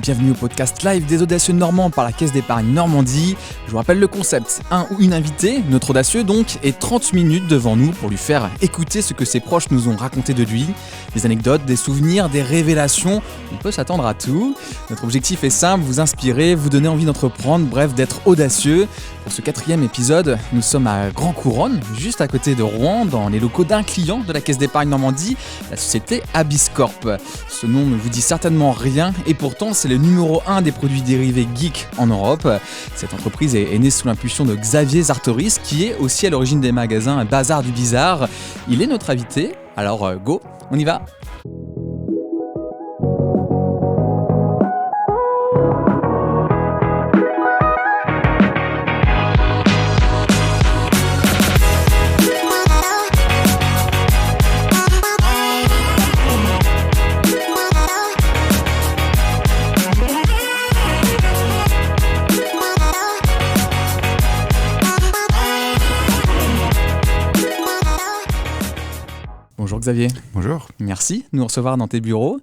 bienvenue au podcast live des audacieux normands par la Caisse d'épargne Normandie. Je vous rappelle le concept, un ou une invitée, notre audacieux donc, et 30 minutes devant nous pour lui faire écouter ce que ses proches nous ont raconté de lui. Des anecdotes, des souvenirs, des révélations, on peut s'attendre à tout. Notre objectif est simple, vous inspirer, vous donner envie d'entreprendre, bref d'être audacieux. Pour ce 4e épisode, nous sommes à Grand Couronne, juste à côté de Rouen, dans les locaux d'un client de la Caisse d'épargne Normandie, la société Abyscorp. Ce nom ne vous dit certainement rien et pourtant c'est le numéro 1 des produits dérivés geek en Europe. Cette entreprise est née sous l'impulsion de Xavier Zartoris qui est aussi à l'origine des magasins Bazar du Bizarre. Il est notre invité, alors go, on y va. Bonjour Xavier. Bonjour. Merci de nous recevoir dans tes bureaux.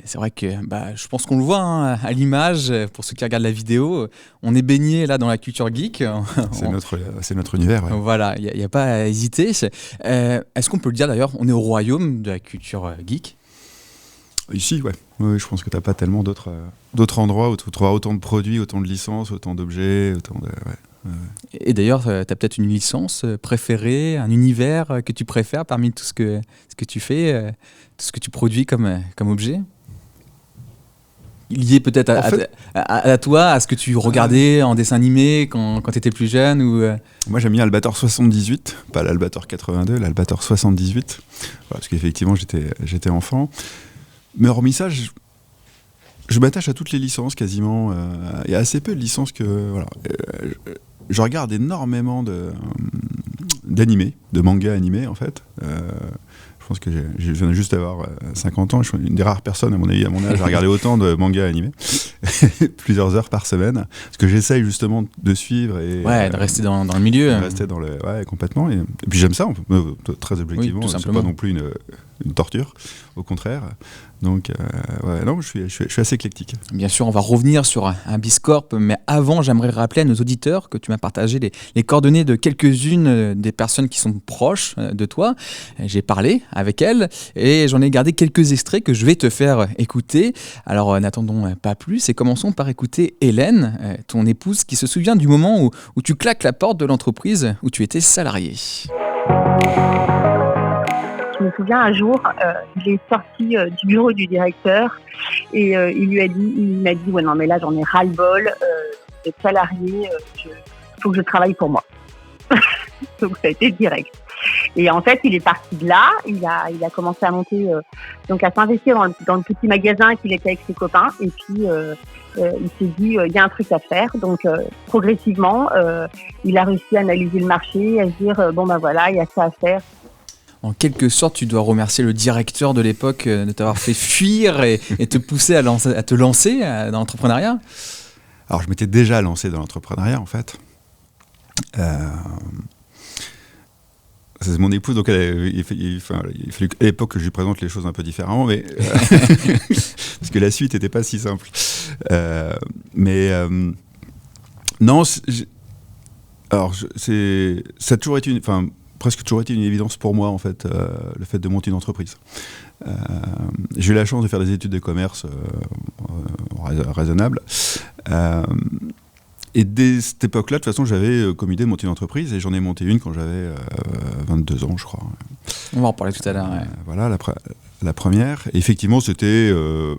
C'est vrai que je pense qu'on le voit à l'image, pour ceux qui regardent la vidéo, on est baigné là dans la culture geek. C'est notre univers. Ouais. Voilà, il n'y a pas à hésiter. Est-ce qu'on peut le dire d'ailleurs, on est au royaume de la culture geek ? Ici, ouais. Oui, je pense que tu n'as pas tellement d'autres endroits où tu trouveras autant de produits, autant de licences, autant d'objets, autant de... Ouais. Et d'ailleurs, tu as peut-être une licence préférée, un univers que tu préfères parmi tout ce que tu fais, tout ce que tu produis comme objet ? Lié peut-être à toi, à ce que tu regardais en dessin animé quand tu étais plus jeune ou... Moi, j'aime bien l'Albator 78, pas l'Albator 82, l'Albator 78, parce qu'effectivement, j'étais enfant. Mais hormis ça, je m'attache à toutes les licences quasiment. Il y a assez peu de licences que... Voilà. Je regarde énormément d'animés, de mangas animés en fait. Je pense que je viens juste d'avoir 50 ans. Je suis une des rares personnes à mon âge à regarder autant de mangas animés, plusieurs heures par semaine. Parce que j'essaye justement de suivre et de rester dans le milieu. De rester complètement. Et puis j'aime ça, très objectivement. Oui, c'est pas non plus une torture, au contraire. Donc, je suis assez éclectique. Bien sûr, on va revenir sur Abyscorp, mais avant, j'aimerais rappeler à nos auditeurs que tu m'as partagé les coordonnées de quelques-unes des personnes qui sont proches de toi. J'ai parlé avec elles et j'en ai gardé quelques extraits que je vais te faire écouter. Alors, n'attendons pas plus et commençons par écouter Hélène, ton épouse, qui se souvient du moment où tu claques la porte de l'entreprise où tu étais salarié. Je me souviens un jour, il est sorti du bureau du directeur et il m'a dit ouais non mais là j'en ai ras-le-bol d'être salarié, faut que je travaille pour moi. Donc ça a été direct. Et en fait il est parti de là, il a commencé à monter, donc à s'investir dans le petit magasin qu'il était avec ses copains et puis il s'est dit il y a un truc à faire. Donc progressivement il a réussi à analyser le marché, à se dire voilà il y a ça à faire. En quelque sorte, tu dois remercier le directeur de l'époque de t'avoir fait fuir et te pousser à te lancer dans l'entrepreneuriat. Alors, je m'étais déjà lancé dans l'entrepreneuriat, en fait. C'est mon épouse, donc il fallu à l'époque que je lui présente les choses un peu différemment, mais parce que la suite n'était pas si simple. Non, alors ça a toujours été presque toujours été une évidence pour moi en fait, le fait de monter une entreprise. J'ai eu la chance de faire des études de commerce raisonnables. Et dès cette époque-là, de toute façon, j'avais comme idée de monter une entreprise et j'en ai monté une quand j'avais 22 ans, je crois. On va en parler tout à l'heure. Ouais. Voilà, la première. Et effectivement, ça me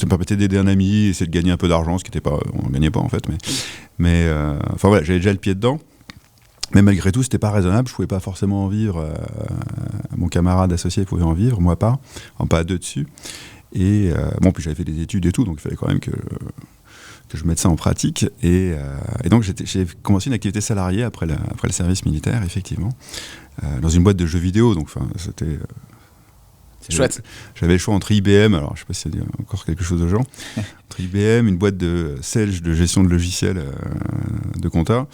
permettait d'aider un ami, essayer de gagner un peu d'argent, ce qui n'était pas... On ne gagnait pas en fait, mais j'avais déjà le pied dedans. Mais malgré tout, c'était pas raisonnable. Je pouvais pas forcément en vivre. Mon camarade associé pouvait en vivre, moi pas. Pas à deux dessus. Et puis j'avais fait des études et tout, donc il fallait quand même que je mette ça en pratique. Et donc j'ai commencé une activité salariée après le service militaire, effectivement, dans une boîte de jeux vidéo. Donc c'était... C'est chouette. J'avais le choix entre IBM, alors je sais pas si c'est encore quelque chose aux gens, entre IBM, une boîte de Sage, de gestion de logiciels de compta,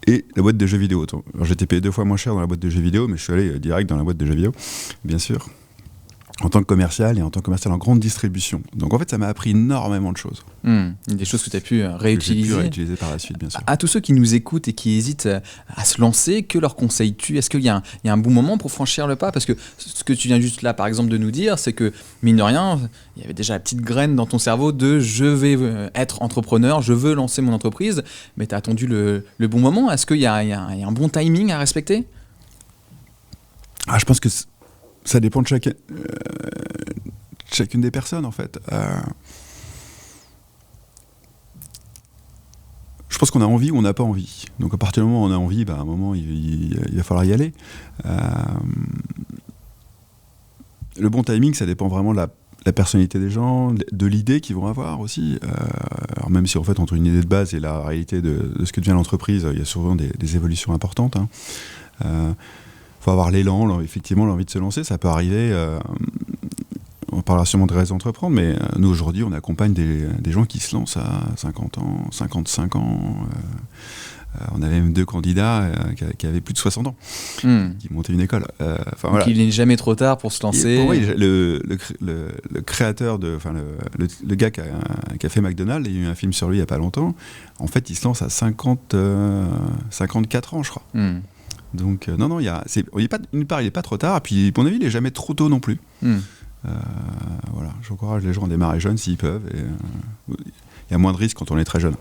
et la boîte de jeux vidéo. Alors j'étais payé 2 fois moins cher dans la boîte de jeux vidéo, mais je suis allé direct dans la boîte de jeux vidéo, bien sûr. en tant que commercial et en tant que commercial en grande distribution. Donc en fait, ça m'a appris énormément de choses. Des choses que tu as pu réutiliser. Que j'ai pu réutiliser par la suite, bien sûr. À tous ceux qui nous écoutent et qui hésitent à se lancer, que leur conseilles-tu ? Est-ce qu'il y a un bon moment pour franchir le pas ? Parce que ce que tu viens juste là, par exemple, de nous dire, c'est que, mine de rien, il y avait déjà la petite graine dans ton cerveau de « je vais être entrepreneur, je veux lancer mon entreprise », mais tu as attendu le bon moment. Est-ce qu'il y a un bon timing à respecter ? Je pense que ça dépend de chacune des personnes, en fait. Je pense qu'on a envie ou on n'a pas envie. Donc à partir du moment où on a envie, à un moment, il va falloir y aller. Le bon timing, ça dépend vraiment de la personnalité des gens, de l'idée qu'ils vont avoir aussi. Alors même si en fait, entre une idée de base et la réalité de ce que devient l'entreprise, il y a souvent des évolutions importantes. Faut avoir l'élan, effectivement, l'envie de se lancer. Ça peut arriver, on parlera sûrement de raison d'entreprendre, mais nous, aujourd'hui, on accompagne des gens qui se lancent à 50 ans, 55 ans. On avait même 2 candidats qui avaient plus de 60 ans, qui montaient une école. Donc il n'est jamais trop tard pour se lancer. Pour moi, le créateur, le gars qui a fait McDonald's, il y a eu un film sur lui il n'y a pas longtemps, en fait, il se lance à 54 ans, je crois. Donc, non, il n'est pas trop tard, et puis, à mon avis, il n'est jamais trop tôt non plus. Voilà, j'encourage les gens à démarrer jeunes s'ils peuvent, et il y a moins de risques quand on est très jeune.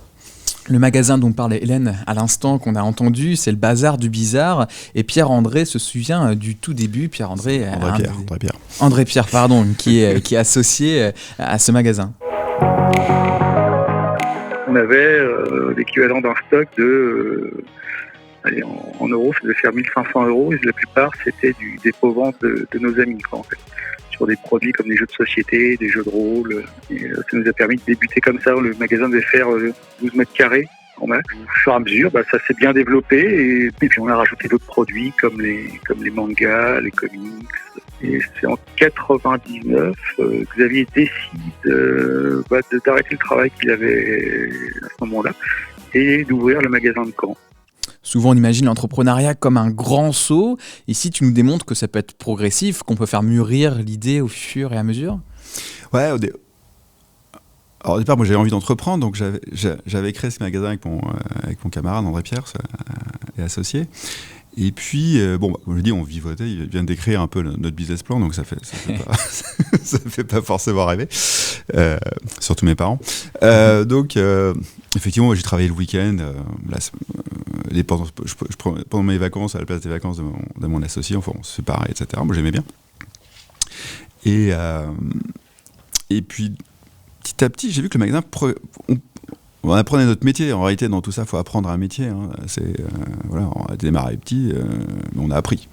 Le magasin dont parlait Hélène à l'instant qu'on a entendu, c'est le Bazar du Bizarre, et Pierre-André se souvient du tout début. André Pierre, pardon, qui est associé à ce magasin. On avait l'équivalent d'un stock de... en euros, ça devait faire 1500 €, et la plupart, c'était du dépôt-vente de nos amis, quoi, en fait. Sur des produits comme des jeux de société, des jeux de rôle. Et ça nous a permis de débuter comme ça. Le magasin devait faire 12 mètres carrés en max. Au fur et à mesure, ça s'est bien développé, et puis on a rajouté d'autres produits comme les mangas, les comics. Et c'est en 99, Xavier décide d'arrêter le travail qu'il avait à ce moment-là et d'ouvrir le magasin de Caen. Souvent, on imagine l'entrepreneuriat comme un grand saut. Ici, tu nous démontres que ça peut être progressif, qu'on peut faire mûrir l'idée au fur et à mesure. Ouais, alors au départ, moi j'avais envie d'entreprendre, donc j'avais créé ce magasin avec mon camarade André Pierre et associé. Et puis, comme je dis, on vivotait, il vient d'écrire un peu notre business plan, donc ça fait pas forcément rêver, surtout mes parents. Donc, effectivement, moi, j'ai travaillé le week-end, pendant mes vacances, à la place des vacances de mon associé, enfin, on se séparait, etc. Moi, j'aimais bien. Et puis, petit à petit, j'ai vu que le magasin... On apprenait notre métier. En réalité, dans tout ça, il faut apprendre un métier. On a démarré petit, mais on a appris.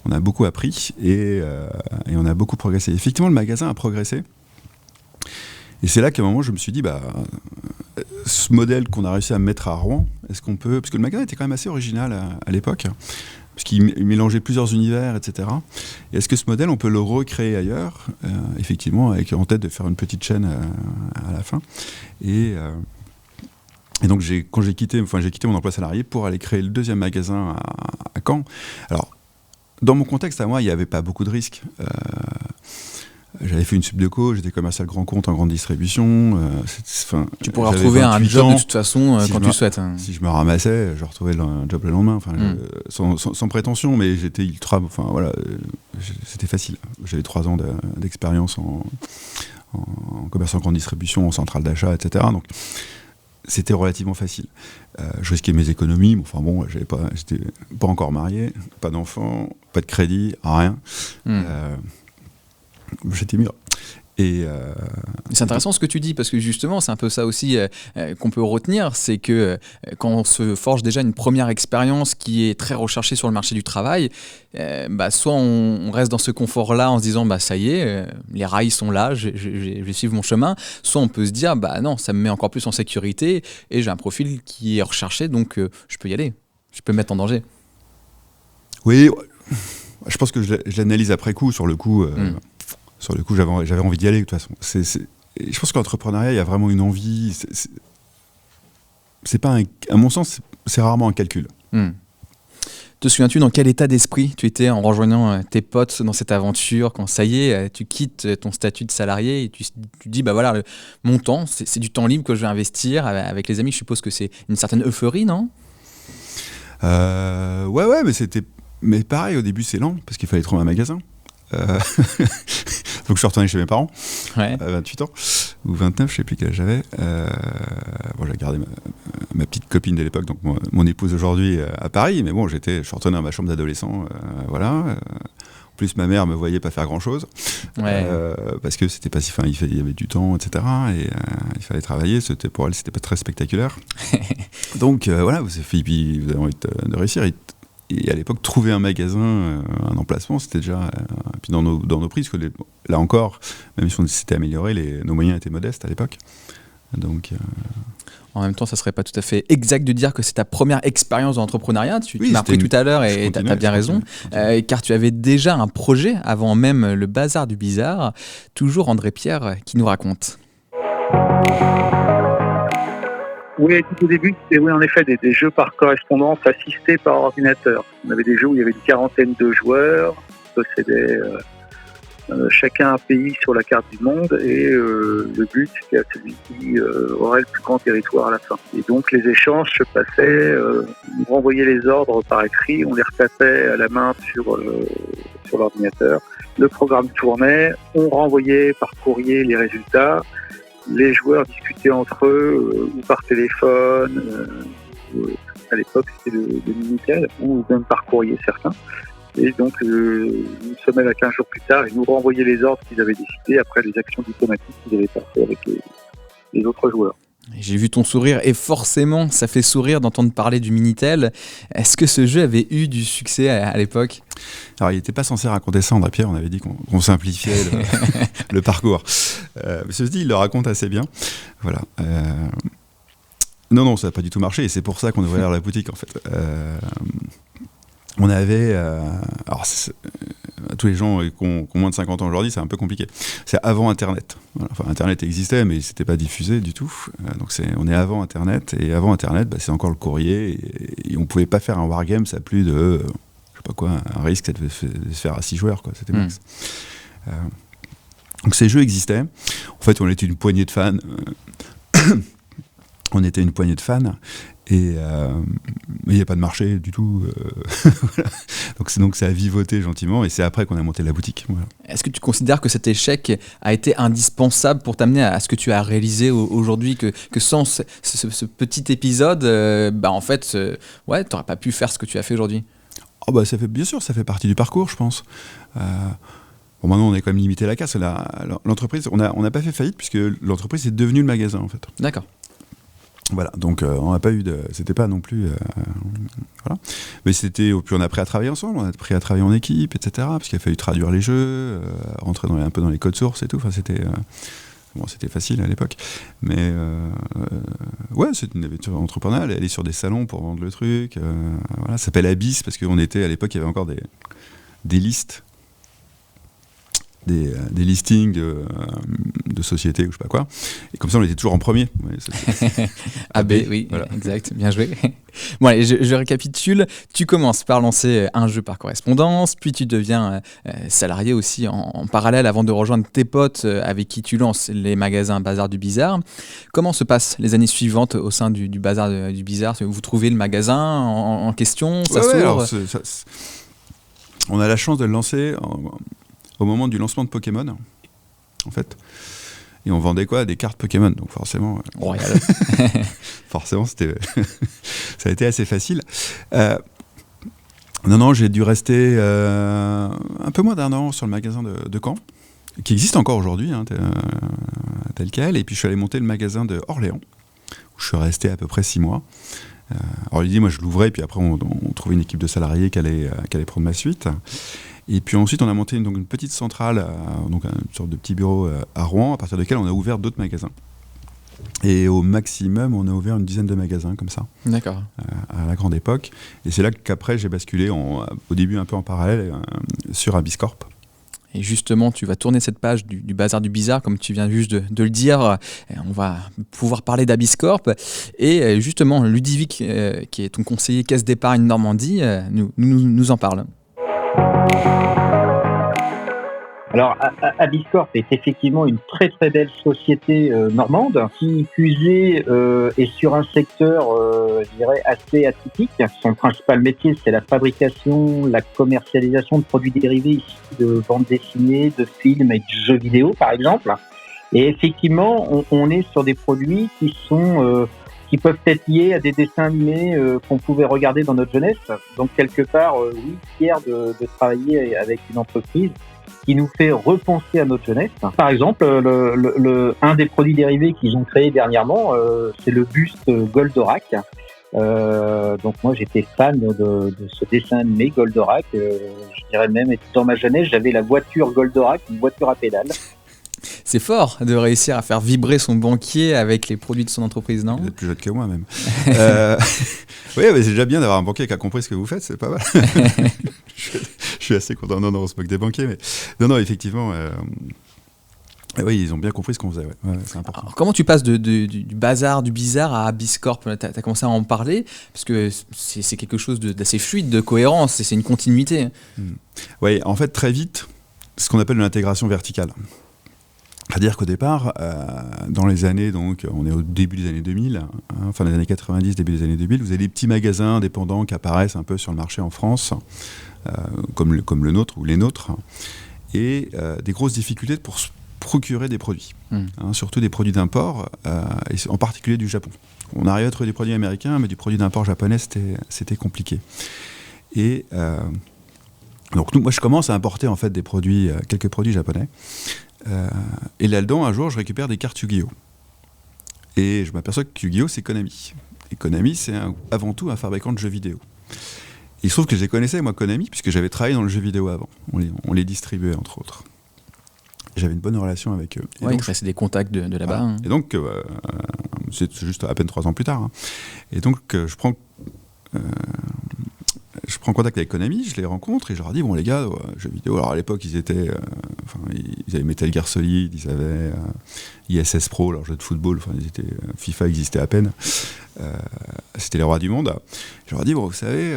On a beaucoup appris et on a beaucoup progressé. Effectivement, le magasin a progressé. Et c'est là qu'à un moment, je me suis dit, ce modèle qu'on a réussi à mettre à Rouen, est-ce qu'on peut... Parce que le magasin était quand même assez original à l'époque, parce qu'il mélangeait plusieurs univers, etc. Et est-ce que ce modèle, on peut le recréer ailleurs, effectivement, avec en tête de faire une petite chaîne à la fin. Et donc, quand j'ai quitté mon emploi salarié pour aller créer le deuxième magasin à Caen. Alors, dans mon contexte à moi, il n'y avait pas beaucoup de risques. J'avais fait une subdeco, j'étais commercial grand compte en grande distribution. Tu pourrais retrouver un job de toute façon quand tu le souhaites. Si je me ramassais, je retrouvais un job le lendemain. Sans prétention, mais j'étais ultra... c'était facile. J'avais 3 ans d'expérience en commerce en grande distribution, en centrale d'achat, etc. Donc, c'était relativement facile. Je risquais mes économies, j'étais pas encore marié, pas d'enfant, pas de crédit, rien. J'étais mûr. C'est intéressant ce que tu dis, parce que justement, c'est un peu ça aussi qu'on peut retenir, c'est que quand on se forge déjà une première expérience qui est très recherchée sur le marché du travail, soit on reste dans ce confort-là en se disant ça y est, les rails sont là, je vais suivre mon chemin, soit on peut se dire non, ça me met encore plus en sécurité et j'ai un profil qui est recherché, donc je peux y aller, je peux me mettre en danger. Oui, je pense que je l'analyse après coup, sur le coup... Sur le coup, j'avais envie d'y aller, de toute façon. Je pense que l'entrepreneuriat, il y a vraiment une envie. C'est pas à mon sens, c'est rarement un calcul. Te souviens-tu dans quel état d'esprit tu étais en rejoignant tes potes dans cette aventure, quand ça y est, tu quittes ton statut de salarié et tu dis, bah voilà, mon temps, c'est du temps libre que je vais investir avec les amis. Je suppose que c'est une certaine euphorie, non ? Ouais, mais pareil, au début c'est lent, parce qu'il fallait trouver un magasin. Donc je suis retourné chez mes parents, Ouais. à 28 ans, ou 29, je sais plus quel âge j'avais. J'ai gardé ma petite copine de l'époque, donc mon épouse aujourd'hui à Paris, mais bon, je suis retourné dans ma chambre d'adolescent, voilà. En plus, ma mère me voyait pas faire grand-chose, parce que c'était pas si fin, il y avait du temps, etc. Et il fallait travailler, pour elle, c'était pas très spectaculaire. Donc voilà, vous avez envie de réussir. Et à l'époque, trouver un magasin, un emplacement, c'était déjà... puis dans nos prix, parce que là encore, même si on s'était amélioré, nos moyens étaient modestes à l'époque. Donc... En même temps, ça serait pas tout à fait exact de dire que c'est ta première expérience d'entrepreneuriat. Tu m'as appris tout à l'heure et tu as bien raison, car tu avais déjà un projet avant même le Bazar du Bizarre. Toujours André Pierre qui nous raconte. Oui, tout au début, c'était en effet des jeux par correspondance assistés par ordinateur. On avait des jeux où il y avait une quarantaine de joueurs, qui possédaient chacun un pays sur la carte du monde, et le but c'était à celui qui aurait le plus grand territoire à la fin. Et donc les échanges se passaient, on renvoyait les ordres par écrit, on les retapait à la main sur l'ordinateur. Le programme tournait, on renvoyait par courrier les résultats. Les joueurs discutaient entre eux ou par téléphone, à l'époque c'était le Minitel, ou même par courrier certains. Et donc une semaine à 15 jours plus tard, ils nous renvoyaient les ordres qu'ils avaient décidés après les actions diplomatiques qu'ils avaient passées avec les autres joueurs. J'ai vu ton sourire et forcément ça fait sourire d'entendre parler du Minitel. Est-ce que ce jeu avait eu du succès à l'époque ? Alors il n'était pas censé raconter ça, André Pierre, on avait dit qu'on simplifiait le parcours. Mais ceci dit, il le raconte assez bien. Voilà. Non, ça n'a pas du tout marché et c'est pour ça qu'on devrait ouvrir la boutique en fait. On avait... tous les gens qui ont moins de 50 ans aujourd'hui, c'est un peu compliqué. C'est avant Internet. Voilà. Enfin, Internet existait, mais c'était pas diffusé du tout. Donc on est avant Internet. Et avant Internet, c'est encore le courrier. Et on pouvait pas faire un wargame, ça a plus de... je sais pas quoi, un risque, ça devait se faire à 6 joueurs, quoi. C'était max. Donc ces jeux existaient. En fait, on était une poignée de fans. On était une poignée de fans. Et il n'y a pas de marché du tout. Voilà. Donc ça a vivoté gentiment et c'est après qu'on a monté la boutique. Voilà. Est-ce que tu considères que cet échec a été indispensable pour t'amener à ce que tu as réalisé aujourd'hui, que sans ce petit épisode, en fait, tu n'aurais pas pu faire ce que tu as fait aujourd'hui ? Bien sûr, ça fait partie du parcours, je pense. Maintenant, on a quand même limité la casse. L'entreprise, on n'a pas fait faillite puisque l'entreprise est devenue le magasin, en fait. D'accord. Voilà, donc on n'a pas eu c'était pas non plus... voilà. Mais puis on a appris à travailler ensemble, on a appris à travailler en équipe, etc. Parce qu'il a fallu traduire les jeux, rentrer un peu dans les codes sources et tout. Enfin, c'était facile à l'époque. Mais c'est une aventure entrepreneuriale, aller sur des salons pour vendre le truc. Voilà, ça s'appelle Abyss parce qu'à l'époque, il y avait encore des listes. Des listings de sociétés ou je sais pas quoi. Et comme ça, on était toujours en premier. Ouais, AB, oui, voilà. Exact, bien joué. Bon, allez, je récapitule. Tu commences par lancer un jeu par correspondance, puis tu deviens salarié aussi en parallèle avant de rejoindre tes potes avec qui tu lances les magasins Bazar du Bizarre. Comment se passent les années suivantes au sein du Bazar du Bizarre ? Vous trouvez le magasin en question ? Ça s'ouvre ? On a la chance de le lancer au moment du lancement de Pokémon, en fait. Et on vendait des cartes Pokémon, donc forcément... Royal. Forcément, ça a été assez facile. Non, j'ai dû rester un peu moins d'1 an sur le magasin de Caen, qui existe encore aujourd'hui, tel quel. Et puis je suis allé monter le magasin de Orléans, où je suis resté à peu près 6 mois. Alors il dit, moi je l'ouvrais, puis après on trouvait une équipe de salariés qui allait prendre ma suite. Et puis ensuite, on a monté une petite centrale, donc une sorte de petit bureau à Rouen, à partir duquel on a ouvert d'autres magasins. Et au maximum, on a ouvert une dizaine de magasins comme ça. D'accord. À la grande époque. Et c'est là qu'après, j'ai basculé, au début un peu en parallèle, sur Abyss Corp. Et justement, tu vas tourner cette page du bazar du bizarre, comme tu viens juste de le dire. On va pouvoir parler d'Abiscorp. Et justement, Ludovic, qui est ton conseiller caisse d'épargne Normandie, nous en parle. Alors, Abiscorp est effectivement une très très belle société normande qui, plus est sur un secteur, je dirais, assez atypique. Son principal métier, c'est la fabrication, la commercialisation de produits dérivés ici de bandes dessinées, de films et de jeux vidéo, par exemple. Et effectivement, on est sur des produits qui sont qui peuvent être liés à des dessins animés qu'on pouvait regarder dans notre jeunesse. Donc, quelque part, oui, fier de travailler avec une entreprise qui nous fait repenser à notre jeunesse. Par exemple, un des produits dérivés qu'ils ont créé dernièrement, c'est le buste Goldorak. Donc moi, j'étais fan de ce dessin animé Goldorak. Je dirais même, dans ma jeunesse, j'avais la voiture Goldorak, une voiture à pédales. C'est fort de réussir à faire vibrer son banquier avec les produits de son entreprise, non ? Vous êtes plus jeune que moi, même. Oui, mais c'est déjà bien d'avoir un banquier qui a compris ce que vous faites, c'est pas mal. Je suis assez content. Non, on se moque des banquiers, mais non, effectivement, oui, ils ont bien compris ce qu'on faisait. Ouais, c'est important. Alors, comment tu passes du bazar, du bizarre à Abiscorp ? Tu as commencé à en parler, parce que c'est quelque chose d'assez fluide, de cohérence, et c'est une continuité. Oui, en fait, très vite, ce qu'on appelle de l'intégration verticale. C'est-à-dire qu'au départ, dans les années, donc on est au début des années 2000, fin des années 90, début des années 2000, vous avez des petits magasins indépendants qui apparaissent un peu sur le marché en France, comme le nôtre ou les nôtres, et des grosses difficultés pour se procurer des produits, surtout des produits d'import, et en particulier du Japon. On arrivait à trouver des produits américains, mais du produit d'import japonais, c'était compliqué. Et donc moi, je commence à importer en fait quelques produits japonais. Et là-dedans, un jour, je récupère des cartes Yu-Gi-Oh! Et je m'aperçois que Yu-Gi-Oh! C'est Konami. Et Konami, c'est avant tout un fabricant de jeux vidéo. Il se trouve que je les connaissais, moi, Konami, puisque j'avais travaillé dans le jeu vidéo avant. On les distribuait, entre autres. J'avais une bonne relation avec eux. Oui, c'est des contacts de là-bas. Voilà. Et donc, c'est juste à peine 3 ans plus tard. Et donc, je prends contact avec Konami, je les rencontre et je leur dis, bon les gars, jeux vidéo, alors à l'époque ils avaient Metal Gear Solid, ils avaient ISS Pro, leur jeu de football, FIFA existait à peine, c'était les rois du monde. Je leur dis, bon vous savez,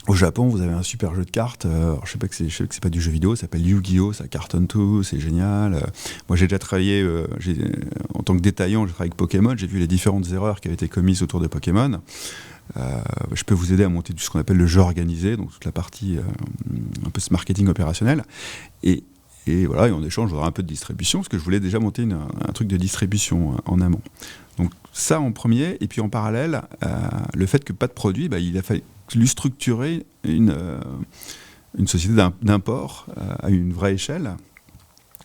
au Japon vous avez un super jeu de cartes, alors je sais que c'est pas du jeu vidéo, ça s'appelle Yu-Gi-Oh, ça cartonne tout, c'est génial. Moi j'ai déjà travaillé, en tant que détaillant, j'ai travaillé avec Pokémon, j'ai vu les différentes erreurs qui avaient été commises autour de Pokémon. Je peux vous aider à monter ce qu'on appelle le jeu organisé, donc toute la partie un peu ce marketing opérationnel. Et voilà, et en échange, j'aurai un peu de distribution, parce que je voulais déjà monter un truc de distribution en amont. Donc ça en premier, et puis en parallèle, le fait que pas de produit, il a fallu lui structurer une société d'import à une vraie échelle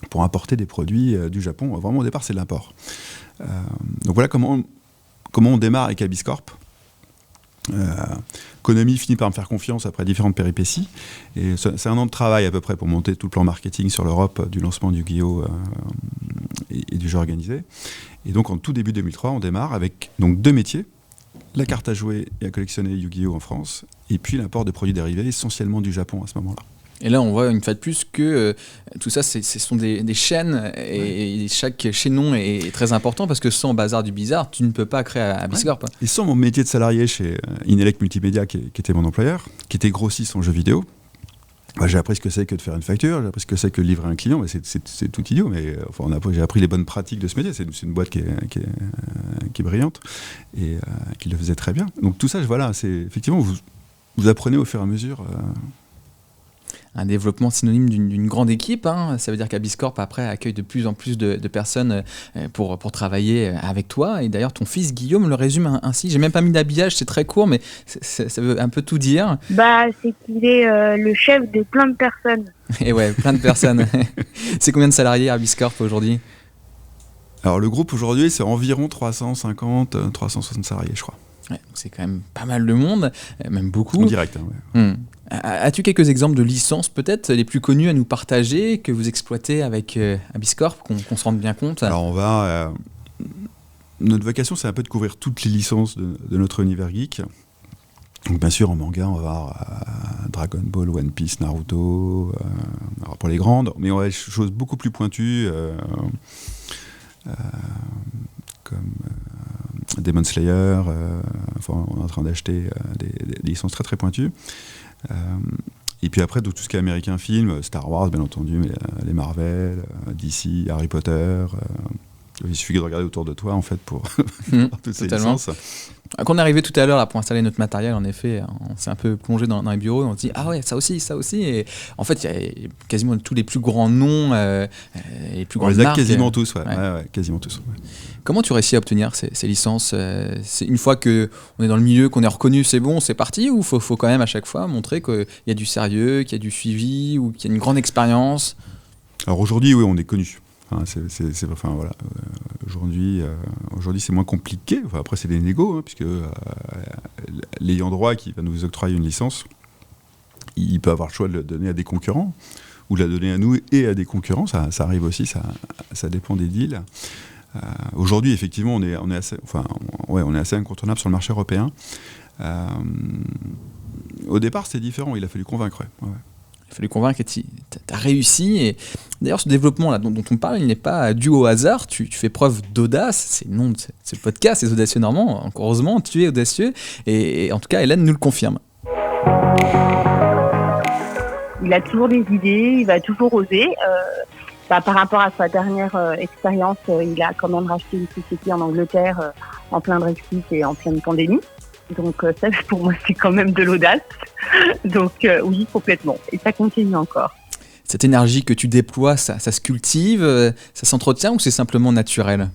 pour importer des produits du Japon. Vraiment, au départ, c'est de l'import. Donc voilà comment on démarre avec Abiscorp. Konami finit par me faire confiance après différentes péripéties et c'est 1 an de travail à peu près pour monter tout le plan marketing sur l'Europe du lancement du Yu-Gi-Oh! Et du jeu organisé. Et donc en tout début 2003 on démarre avec donc 2 métiers, la carte à jouer et à collectionner Yu-Gi-Oh! En France et puis l'import de produits dérivés essentiellement du Japon à ce moment-là. Et là, on voit une fois de plus que tout ça, ce sont des chaînes et chaque chaînon est très important parce que sans Bazar du Bizarre, tu ne peux pas créer Abiscorp. Ouais. Et sans mon métier de salarié chez Inelec Multimédia, qui était mon employeur, qui était grossiste en jeux vidéo, j'ai appris ce que c'est que de faire une facture, j'ai appris ce que c'est que de livrer un client, mais c'est tout idiot, mais j'ai appris les bonnes pratiques de ce métier. C'est une boîte qui est brillante et qui le faisait très bien. Donc tout ça, voilà, c'est effectivement, vous apprenez au fur et à mesure. Un développement synonyme d'une grande équipe. Ça veut dire qu'Abiscorp, après, accueille de plus en plus de personnes pour travailler avec toi. Et d'ailleurs, ton fils Guillaume le résume ainsi. J'ai même pas mis d'habillage, c'est très court, mais ça veut un peu tout dire. C'est qu'il est le chef de plein de personnes. Et ouais, plein de personnes. C'est combien de salariés Abiscorp aujourd'hui ? Alors, le groupe aujourd'hui, c'est environ 350, 360 salariés, je crois. Ouais, c'est quand même pas mal de monde, même beaucoup. En direct, ouais. As-tu quelques exemples de licences peut-être les plus connues à nous partager que vous exploitez avec Abiscorp, qu'on se rende bien compte ? Alors notre vocation, c'est un peu de couvrir toutes les licences de notre univers geek. Donc bien sûr, en manga, on va avoir Dragon Ball, One Piece, Naruto, alors pour les grandes, mais on va avoir des choses beaucoup plus pointues, comme Demon Slayer, enfin, on est en train d'acheter des licences très très pointues. Et puis après, tout ce qui est américain film, Star Wars, bien entendu, mais, les Marvel, DC, Harry Potter. Il suffit de regarder autour de toi, en fait, pour voir toutes ces licences. Quand on est arrivé tout à l'heure là, pour installer notre matériel, en effet, on s'est un peu plongé dans les bureaux et on se dit ah ouais, ça aussi. Et en fait, il y a quasiment tous les plus grands noms, les plus grandes marques. On les a quasiment tous, ouais, quasiment tous. Ouais. Comment tu réussis à obtenir ces licences? C'est une fois qu'on est dans le milieu, qu'on est reconnu, c'est bon, c'est parti, ou faut quand même à chaque fois montrer qu'il y a du sérieux, qu'il y a du suivi, ou qu'il y a une grande expérience? Alors aujourd'hui, oui, on est connu. Voilà. Aujourd'hui, c'est moins compliqué. Enfin, après, c'est des négos, puisque l'ayant droit qui va nous octroyer une licence, il peut avoir le choix de la donner à des concurrents ou de la donner à nous et à des concurrents. Ça arrive aussi, ça dépend des deals. Aujourd'hui, effectivement, on est assez incontournable sur le marché européen. Au départ, c'était différent. Il a fallu convaincre. Ouais. Il a fallu convaincre et tu as réussi. Et d'ailleurs, ce développement-là dont on parle, il n'est pas dû au hasard. Tu fais preuve d'audace. C'est le nom de ce podcast, c'est Audacieux Normands. Encore heureusement, tu es audacieux. Et en tout cas, Hélène nous le confirme. Il a toujours des idées, il va toujours oser. Par rapport à sa dernière expérience, il a quand même racheté une société en Angleterre en plein Brexit et en pleine pandémie. Donc ça, pour moi, c'est quand même de l'audace. Donc oui, complètement. Et ça continue encore. Cette énergie que tu déploies, ça se cultive, ça s'entretient ou c'est simplement naturel?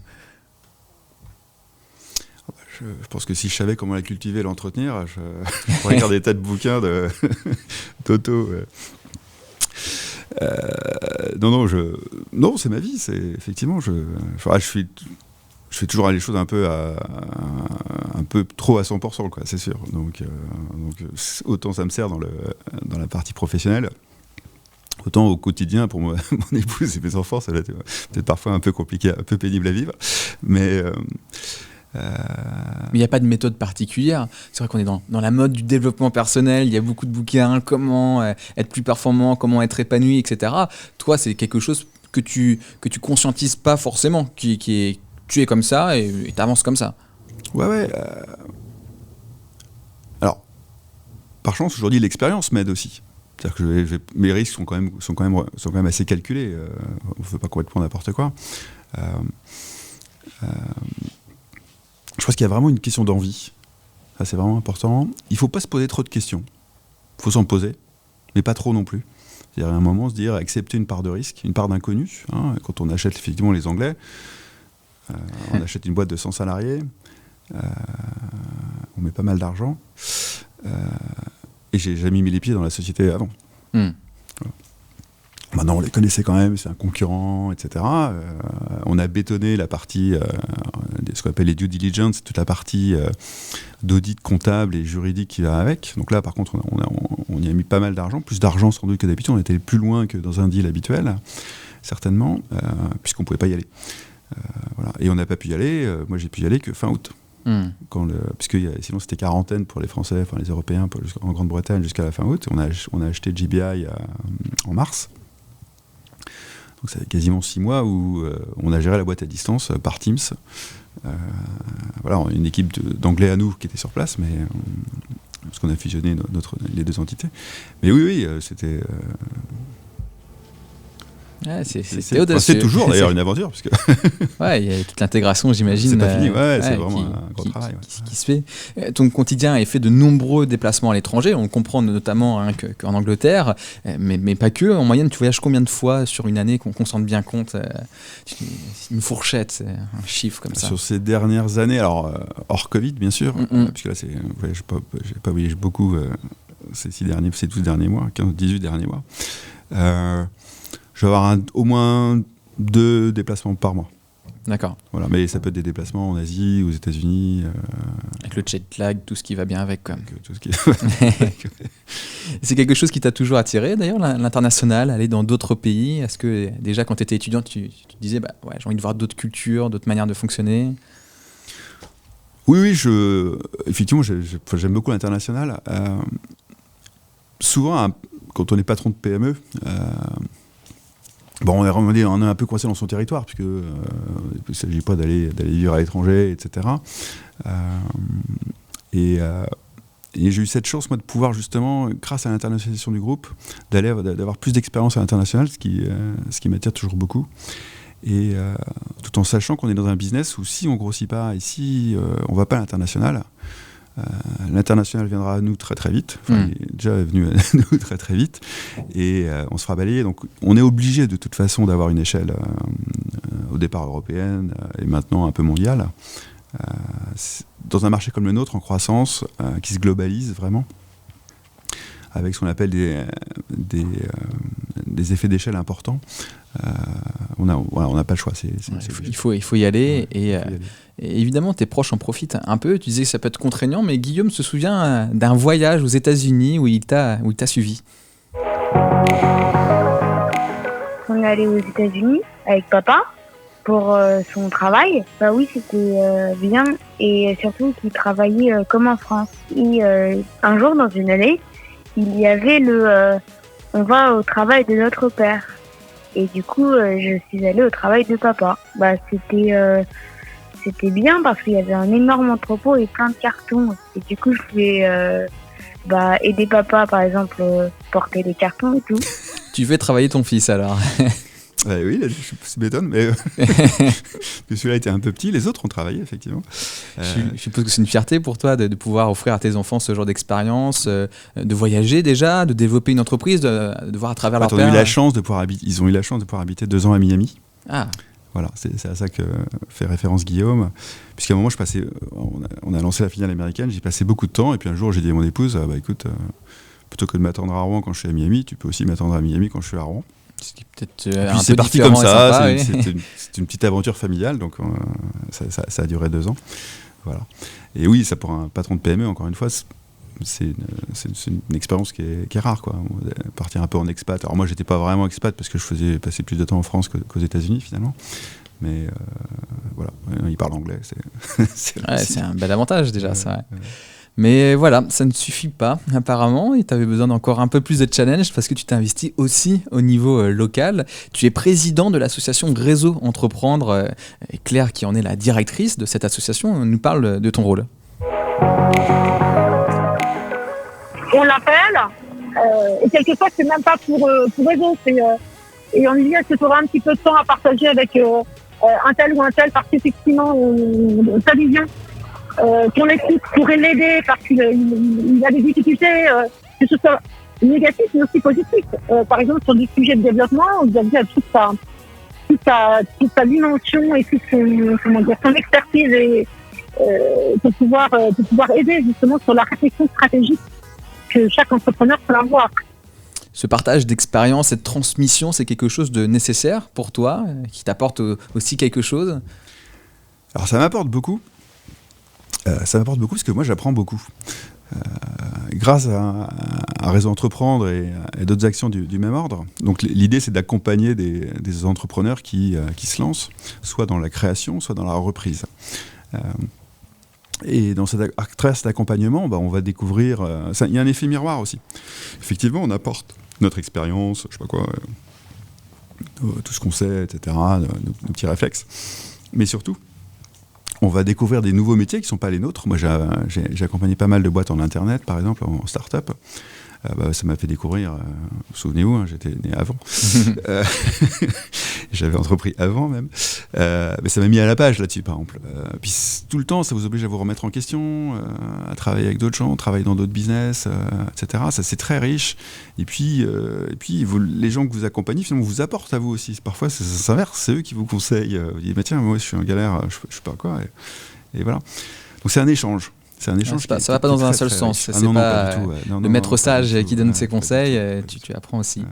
Je pense que si je savais comment la cultiver et l'entretenir, je pourrais lire des tas de bouquins d'auto. Non, c'est ma vie. C'est effectivement, je fais toujours les choses un peu trop à 100%, quoi, c'est sûr. Donc, autant ça me sert dans la partie professionnelle, autant au quotidien pour moi, mon épouse et mes enfants, ça va être peut-être parfois un peu compliqué, un peu pénible à vivre, mais il n'y a pas de méthode particulière. C'est vrai qu'on est dans la mode du développement personnel, il y a beaucoup de bouquins, comment être plus performant, comment être épanoui, etc. Toi, c'est quelque chose que tu conscientises pas forcément, tu es comme ça et tu avances comme ça. Ouais. Alors, par chance, aujourd'hui, l'expérience m'aide aussi. C'est-à-dire que mes risques sont quand même assez calculés. On ne fait pas complètement n'importe quoi. Je pense qu'il y a vraiment une question d'envie. Ça, c'est vraiment important. Il ne faut pas se poser trop de questions. Il faut s'en poser, mais pas trop non plus. C'est-à-dire à un moment, se dire, accepter une part de risque, une part d'inconnu. Quand on achète effectivement les Anglais, on achète une boîte de 100 salariés, on met pas mal d'argent, et j'ai jamais mis les pieds dans la société avant. Voilà. Maintenant, on les connaissait quand même, c'est un concurrent, etc. On a bétonné la partie, ce qu'on appelle les due diligence, toute la partie d'audit comptable et juridique qui va avec. Donc là, par contre, on y a mis pas mal d'argent, plus d'argent sans doute que d'habitude. On était plus loin que dans un deal habituel, certainement, puisqu'on ne pouvait pas y aller. Voilà. Et on n'a pas pu y aller, moi j'ai pu y aller que fin août. Puisque sinon c'était quarantaine pour les Français, enfin les Européens en Grande-Bretagne jusqu'à la fin août. On a acheté GBI en mars. Donc ça fait quasiment 6 mois où on a géré la boîte à distance par Teams. Voilà, une équipe d'anglais à nous qui était sur place, mais parce qu'on a fusionné les deux entités. Mais oui, c'était... c'est audacieux. C'est toujours d'ailleurs une aventure. Parce que ouais, il y a toute l'intégration, j'imagine. C'est pas fini, c'est vraiment un gros travail. Qui se fait. Ton quotidien est fait de nombreux déplacements à l'étranger. On le comprend notamment qu'en Angleterre, mais pas que. En moyenne, tu voyages combien de fois sur une année qu'on s'en rende bien compte? Une fourchette, un chiffre comme ça. Sur ces dernières années, alors hors Covid, bien sûr, puisque là, j'ai pas voyagé beaucoup ces 12 derniers mois, 18 derniers mois. Je vais avoir au moins 2 déplacements par mois. D'accord. Voilà, mais ça peut être des déplacements en Asie, aux États-Unis. Avec le jet lag, tout ce qui va bien avec. Tout ce qui... C'est quelque chose qui t'a toujours attiré, d'ailleurs, l'international, aller dans d'autres pays. Est-ce que déjà, quand tu étais étudiant, tu te disais, j'ai envie de voir d'autres cultures, d'autres manières de fonctionner? Oui, effectivement, j'aime beaucoup l'international. Souvent, quand on est patron de PME, on est un peu coincé dans son territoire, puisque il ne s'agit pas d'aller vivre à l'étranger, etc. Et j'ai eu cette chance, moi, de pouvoir justement, grâce à l'internationalisation du groupe, d'avoir plus d'expérience à l'international, ce qui m'attire toujours beaucoup. Et tout en sachant qu'on est dans un business où si on ne grossit pas et si on ne va pas à l'international, l'international viendra à nous très très vite. Enfin, il est déjà venu à nous très très vite. Et on se fera balayer. Donc on est obligé de toute façon d'avoir une échelle au départ européenne et maintenant un peu mondiale. Dans un marché comme le nôtre, en croissance, qui se globalise vraiment, avec ce qu'on appelle des effets d'échelle importants, on n'a pas le choix. Il faut y aller. Et évidemment, tes proches en profitent un peu. Tu disais que ça peut être contraignant, mais Guillaume se souvient d'un voyage aux États-Unis où il t'a suivi. On est allé aux États-Unis avec papa pour son travail. Bah oui, c'était bien, et surtout qu'il travaillait comme en France. Et un jour, dans une année, il y avait on va au travail de notre père. Et du coup, je suis allée au travail de papa. Bah, c'était bien parce qu'il y avait un énorme entrepôt et plein de cartons. Et du coup, je pouvais aider papa, par exemple, porter les cartons et tout. Tu fais travailler ton fils alors. Oui, je m'étonne, mais celui-là était un peu petit, les autres ont travaillé, effectivement. Je suppose que c'est une fierté pour toi de pouvoir offrir à tes enfants ce genre d'expérience, de voyager déjà, de développer une entreprise, de voir à travers leur père. Ils ont eu la chance de pouvoir habiter 2 ans à Miami. Ah. Voilà, c'est à ça que fait référence Guillaume. Puisqu'à un moment, on a lancé la filiale américaine, j'y passais beaucoup de temps, et puis un jour, j'ai dit à mon épouse, écoute, plutôt que de m'attendre à Rouen quand je suis à Miami, tu peux aussi m'attendre à Miami quand je suis à Rouen. C'est parti comme ça, sympa, c'est une petite aventure familiale, donc ça a duré 2 ans. Voilà. Et oui, ça pour un patron de PME, encore une fois, c'est une expérience qui est rare, quoi. Partir un peu en expat. Alors moi, j'étais pas vraiment expat parce que je faisais passer plus de temps en France qu'aux États-Unis finalement. Mais voilà, il parle anglais, c'est un bel avantage déjà, ça. Ouais. Mais voilà, ça ne suffit pas apparemment, et tu avais besoin d'encore un peu plus de challenge parce que tu t'es investi aussi au niveau local. Tu es président de l'association Réseau Entreprendre, et Claire, qui en est la directrice de cette association, nous parle de ton rôle. On l'appelle, et quelquefois c'est même pas pour Réseau, et on lui dit est-ce que tu auras un petit peu de temps à partager avec un tel ou un tel, parce qu'effectivement sa vision qu'on écoute pourrait l'aider parce qu'il a des difficultés, que ce soit négatif mais aussi positif. Par exemple, sur des sujets de développement, vous avez toute sa dimension et toute son expertise et pour pouvoir aider justement sur la réflexion stratégique que chaque entrepreneur peut avoir. Ce partage d'expérience, cette transmission, c'est quelque chose de nécessaire pour toi, qui t'apporte aussi quelque chose? Alors ça m'apporte beaucoup. Parce que moi j'apprends beaucoup. Grâce à Réseau Entreprendre et d'autres actions du même ordre. Donc l'idée c'est d'accompagner des entrepreneurs qui se lancent, soit dans la création, soit dans la reprise. Et à travers cet accompagnement, on va découvrir... Il y a un effet miroir aussi. Effectivement, on apporte notre expérience, je sais pas quoi, tout ce qu'on sait, etc., nos petits réflexes. Mais surtout, on va découvrir des nouveaux métiers qui ne sont pas les nôtres. Moi, j'ai accompagné pas mal de boîtes en Internet, par exemple, en start-up. Ça m'a fait découvrir, souvenez-vous, j'étais né avant. J'avais entrepris avant même. Mais ça m'a mis à la page là-dessus, par exemple. Puis tout le temps, ça vous oblige à vous remettre en question, à travailler avec d'autres gens, travailler dans d'autres business, etc. Ça, c'est très riche. Et puis les gens que vous accompagnez, finalement, vous apportent à vous aussi. Parfois, ça s'inverse. C'est eux qui vous conseillent. Vous dites, tiens, moi, je suis en galère, je sais pas quoi. Et voilà. Donc, c'est un échange. C'est un échange. Ça va pas dans un seul sens. C'est pas le maître sage qui donne ses conseils. Tu apprends aussi.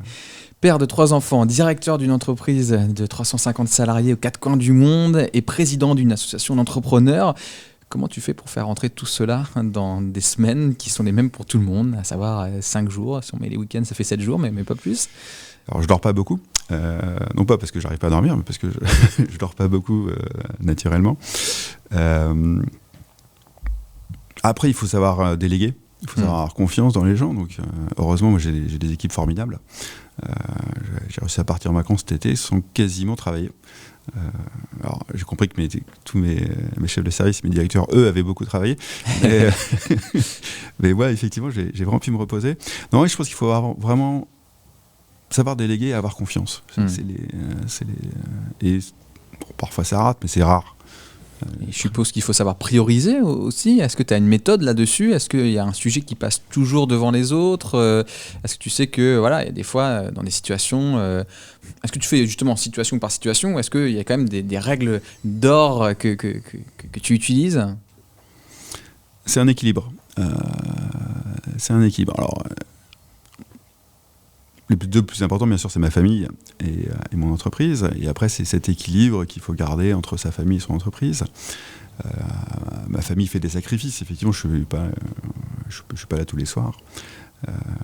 Père de 3 enfants, directeur d'une entreprise de 350 salariés aux 4 coins du monde et président d'une association d'entrepreneurs. Comment tu fais pour faire rentrer tout cela dans des semaines qui sont les mêmes pour tout le monde, à savoir 5 jours. Si on met les week-ends, ça fait 7 jours, mais pas plus. Alors, je dors pas beaucoup. Non pas parce que j'arrive pas à dormir, mais parce que je dors pas beaucoup naturellement. Après, il faut savoir déléguer, il faut savoir avoir confiance dans les gens. Donc, heureusement, moi, j'ai des équipes formidables. J'ai réussi à partir en vacances cet été sans quasiment travailler. Alors, j'ai compris que tous mes chefs de service, mes directeurs, eux, avaient beaucoup travaillé. Mais ouais, effectivement, j'ai vraiment pu me reposer. Non, je pense qu'il faut avoir vraiment savoir déléguer et avoir confiance. Et bon, parfois ça rate, mais c'est rare. Et je suppose qu'il faut savoir prioriser aussi. Est-ce que tu as une méthode là-dessus ? Est-ce qu'il y a un sujet qui passe toujours devant les autres ? Est-ce que tu sais que voilà, il y a des fois dans des situations, est-ce que tu fais justement situation par situation, ou est-ce qu'il y a quand même des règles d'or que tu utilises ? C'est un équilibre. Alors, les deux plus importants, bien sûr, c'est ma famille et mon entreprise. Et après, c'est cet équilibre qu'il faut garder entre sa famille et son entreprise. Ma famille fait des sacrifices. Effectivement, je suis pas là tous les soirs.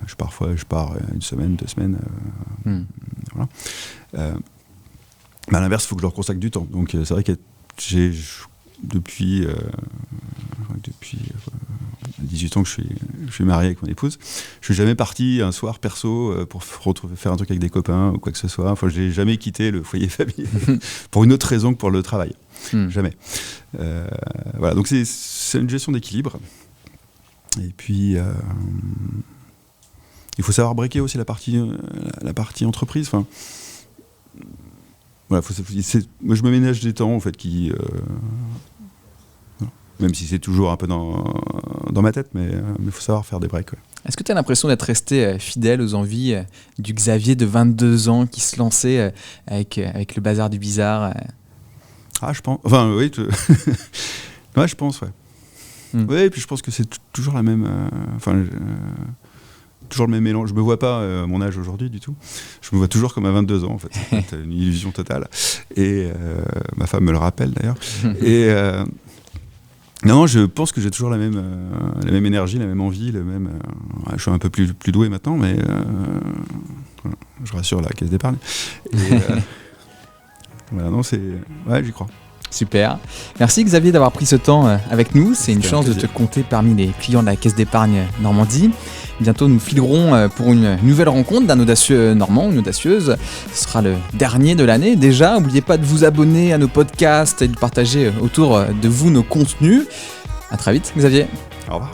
Je pars une semaine, 2 semaines. Voilà. Mais à l'inverse, il faut que je leur consacre du temps. Donc, c'est vrai que depuis 18 ans que je suis marié avec mon épouse. Je suis jamais parti un soir perso pour faire un truc avec des copains ou quoi que ce soit. Enfin, je n'ai jamais quitté le foyer familial pour une autre raison que pour le travail. Jamais. Voilà, donc c'est une gestion d'équilibre. Et puis, il faut savoir breaker aussi la partie entreprise. Enfin, voilà, moi, je me ménage des temps en fait qui... Même si c'est toujours un peu dans ma tête, mais il faut savoir faire des breaks. Ouais. Est-ce que tu as l'impression d'être resté fidèle aux envies du Xavier de 22 ans qui se lançait avec le bazar du bizarre Ah, je pense. Enfin, oui. Ouais, je pense, ouais. Oui, et puis je pense que c'est toujours la même... toujours le même mélange. Je me vois pas à mon âge aujourd'hui du tout. Je me vois toujours comme à 22 ans, en fait. C'est une illusion totale. Et ma femme me le rappelle, d'ailleurs. Et... Non, je pense que j'ai toujours la même énergie, la même envie, je suis un peu plus doué maintenant, mais voilà, je rassure la caisse d'épargne. Et, voilà, non, j'y crois. Super. Merci Xavier d'avoir pris ce temps avec nous. C'est une chance de te compter parmi les clients de la Caisse d'épargne Normandie. Bientôt, nous filerons pour une nouvelle rencontre d'un audacieux normand, une audacieuse. Ce sera le dernier de l'année déjà. N'oubliez pas de vous abonner à nos podcasts et de partager autour de vous nos contenus. À très vite, Xavier. Au revoir.